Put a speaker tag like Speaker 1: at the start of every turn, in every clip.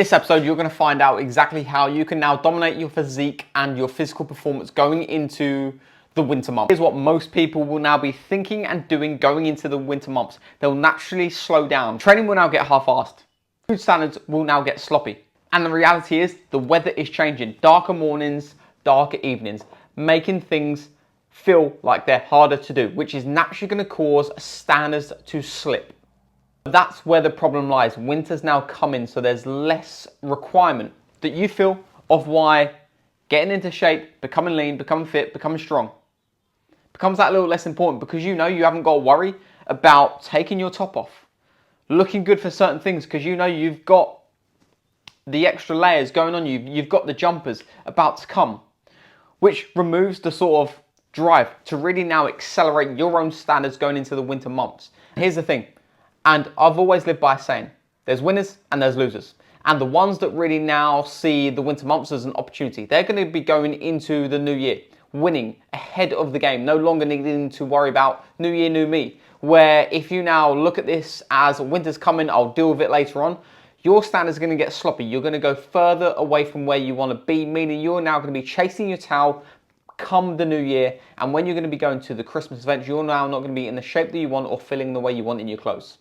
Speaker 1: This episode, you're going to find out exactly how you can now dominate your physique and your physical performance going into the winter months. Here's what most people will now be thinking and doing going into the winter months. They'll naturally slow down. Training will now get half-assed. Food standards will now get sloppy. And the reality is the weather is changing. Darker mornings, darker evenings, making things feel like they're harder to do, which is naturally going to cause standards to slip. That's where the problem lies. Winter's now coming, so there's less requirement that you feel of why getting into shape, becoming lean, becoming fit, becoming strong becomes that little less important, because you know you haven't got to worry about taking your top off, looking good for certain things, because you know you've got the extra layers going on, you've got the jumpers about to come, which removes the sort of drive to really now accelerate your own standards going into the winter months. Here's the thing. And I've always lived by saying, there's winners and there's losers. And the ones that really now see the winter months as an opportunity, they're going to be going into the new year, winning ahead of the game, no longer needing to worry about new year, new me. Where if you now look at this as winter's coming, I'll deal with it later on, your standards are going to get sloppy. You're going to go further away from where you want to be, meaning you're now going to be chasing your tail come the new year. And when you're going to be going to the Christmas events, you're now not going to be in the shape that you want or feeling the way you want in your clothes.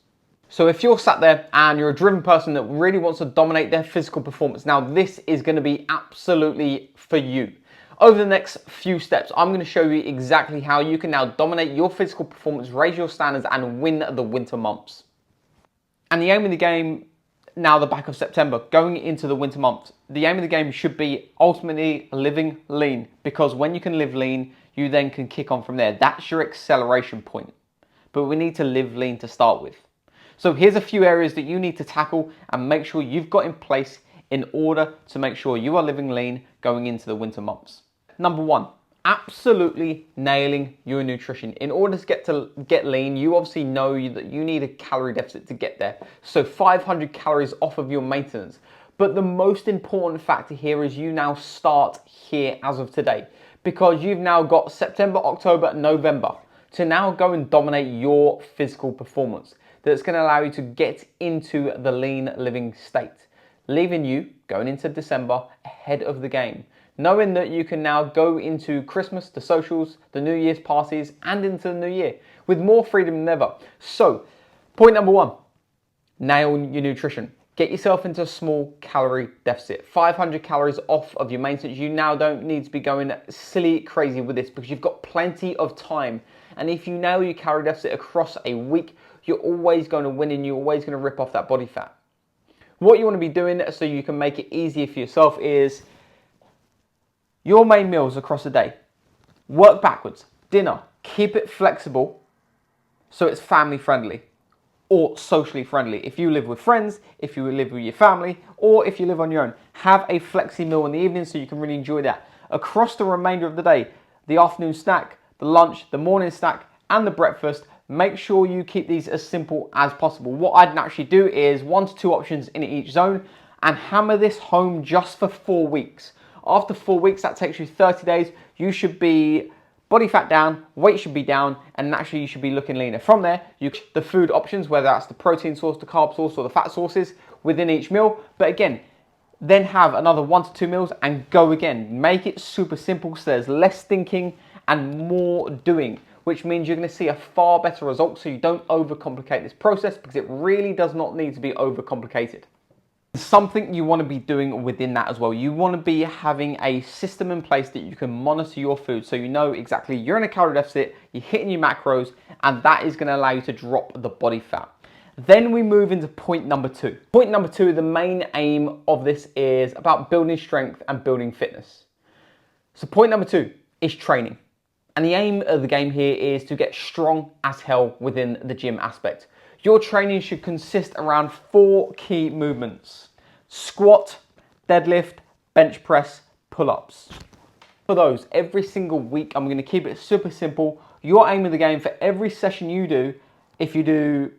Speaker 1: So if you're sat there and you're a driven person that really wants to dominate their physical performance, now this is going to be absolutely for you. Over the next few steps, I'm going to show you exactly how you can now dominate your physical performance, raise your standards, and win the winter months. And the aim of the game, now the back of September, going into the winter months, the aim of the game should be ultimately living lean, because when you can live lean, you then can kick on from there. That's your acceleration point. But we need to live lean to start with. So here's a few areas that you need to tackle and make sure you've got in place in order to make sure you are living lean going into the winter months. Number one, absolutely nailing your nutrition. In order to get lean, you obviously know that you need a calorie deficit to get there. So 500 calories off of your maintenance. But the most important factor here is you now start here as of today, because you've now got September, October, November to now go and dominate your physical performance. That's going to allow you to get into the lean living state, leaving you going into December ahead of the game, knowing that you can now go into Christmas, the socials, the New Year's parties, and into the new year with more freedom than ever. So, point number one, nail your nutrition. Get yourself into a small calorie deficit. 500 calories off of your maintenance. You now don't need to be going silly crazy with this, because you've got plenty of time. And if you nail your calorie deficit across a week, you're always going to win and you're always going to rip off that body fat. What you want to be doing so you can make it easier for yourself is your main meals across the day. Work backwards. Dinner. Keep it flexible so it's family friendly or socially friendly. If you live with friends, if you live with your family, or if you live on your own, have a flexi meal in the evening so you can really enjoy that. Across the remainder of the day, the afternoon snack, the lunch, the morning snack, and the breakfast, make sure you keep these as simple as possible. What I'd naturally do is 1 to 2 options in each zone and hammer this home just for 4 weeks. After 4 weeks, that takes you 30 days. You should be body fat down, weight should be down, and naturally you should be looking leaner. From there, the food options, whether that's the protein source, the carb source, or the fat sources within each meal. But again, then have another 1 to 2 meals and go again. Make it super simple so there's less thinking and more doing, which means you're going to see a far better result, so you don't overcomplicate this process, because it really does not need to be overcomplicated. Something you want to be doing within that as well. You want to be having a system in place that you can monitor your food, so you know exactly you're in a calorie deficit, you're hitting your macros, and that is going to allow you to drop the body fat. Then we move into point number two. Point number two, the main aim of this is about building strength and building fitness. So point number two is training. And the aim of the game here is to get strong as hell within the gym aspect. Your training should consist around 4 key movements: squat, deadlift, bench press, pull-ups. For those, every single week, I'm going to keep it super simple. Your aim of the game for every session you do, if you do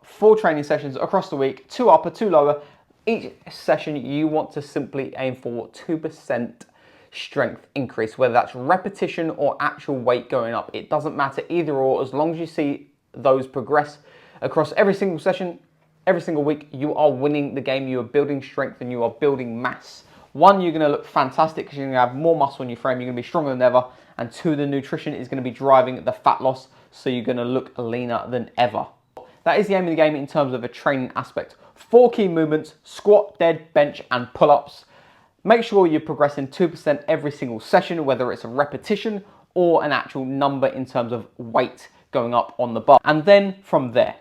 Speaker 1: 4 training sessions across the week, 2 upper, 2 lower, each session you want to simply aim for 2% strength increase, whether that's repetition or actual weight going up. It doesn't matter either or, as long as you see those progress across every single session, every single week, you are winning the game, you are building strength and you are building mass. One, you're going to look fantastic because you're going to have more muscle in your frame, you're going to be stronger than ever. And two, the nutrition is going to be driving the fat loss, so you're going to look leaner than ever. That is the aim of the game in terms of a training aspect. 4 key movements: squat, dead, bench and pull-ups. Make sure you're progressing 2% every single session, whether it's a repetition or an actual number in terms of weight going up on the bar. And then from there,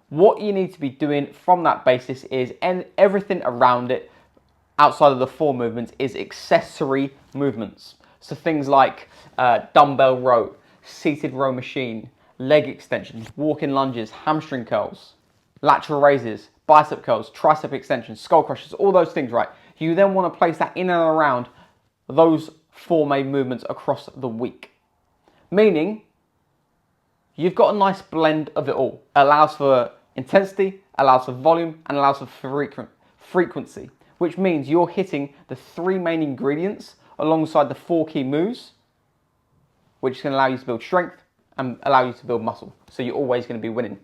Speaker 1: what you need to be doing from that basis is, and everything around it outside of the 4 movements is accessory movements. So things like dumbbell row, seated row machine, leg extensions, walking lunges, hamstring curls, lateral raises, bicep curls, tricep extensions, skull crushers, all those things, right? You then want to place that in and around those 4 main movements across the week. Meaning, you've got a nice blend of it all. It allows for intensity, allows for volume, and allows for frequency, which means you're hitting the 3 main ingredients alongside the 4 key moves, which can allow you to build strength and allow you to build muscle. So you're always going to be winning.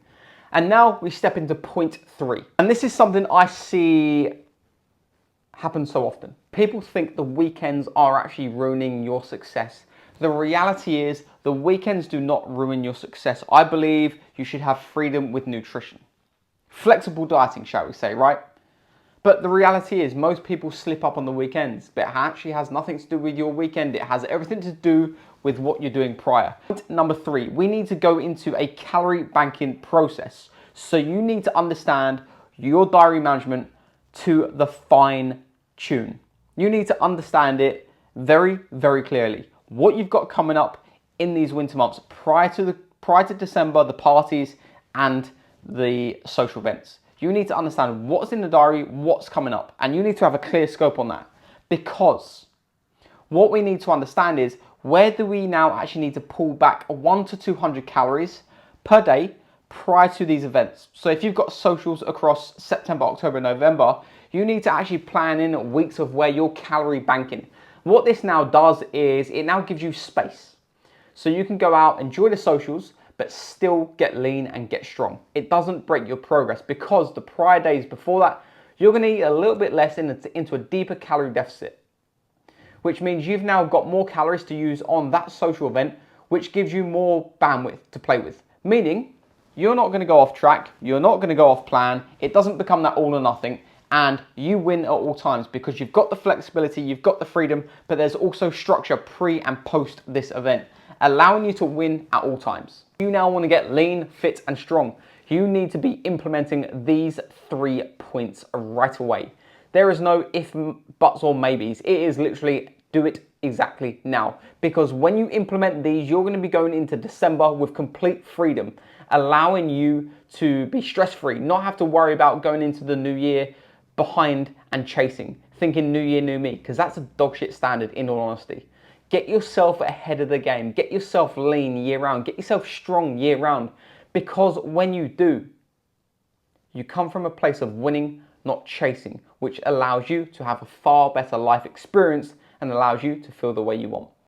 Speaker 1: And now we step into point 3. And this is something I see happen so often. People think the weekends are actually ruining your success. The reality is the weekends do not ruin your success. I believe you should have freedom with nutrition. Flexible dieting, shall we say, right? But the reality is most people slip up on the weekends, but it actually has nothing to do with your weekend. It has everything to do with what you're doing prior. Point number 3, we need to go into a calorie banking process. So you need to understand your diary management to the fine tune. You need to understand it very, very clearly. What you've got coming up in these winter months prior to December, the parties and the social events. You need to understand what's in the diary, what's coming up, and you need to have a clear scope on that. Because what we need to understand is, where do we now actually need to pull back 100 to 200 calories per day prior to these events? So if you've got socials across September, October, November, you need to actually plan in weeks of where you're calorie banking. What this now does is it now gives you space. So you can go out, enjoy the socials, but still get lean and get strong. It doesn't break your progress, because the prior days before that, you're going to eat a little bit less into a deeper calorie deficit, which means you've now got more calories to use on that social event, which gives you more bandwidth to play with. Meaning, you're not going to go off track, you're not going to go off plan, it doesn't become that all or nothing, and you win at all times because you've got the flexibility, you've got the freedom, but there's also structure pre and post this event, allowing you to win at all times. You now want to get lean, fit and strong. You need to be implementing these 3 points right away. There is no if, buts or maybes. It is literally do it exactly now. Because when you implement these, you're going to be going into December with complete freedom, allowing you to be stress-free, not have to worry about going into the new year behind and chasing, thinking new year, new me, because that's a dog shit standard in all honesty. Get yourself ahead of the game. Get yourself lean year round. Get yourself strong year round. Because when you do, you come from a place of winning, not chasing, which allows you to have a far better life experience and allows you to feel the way you want.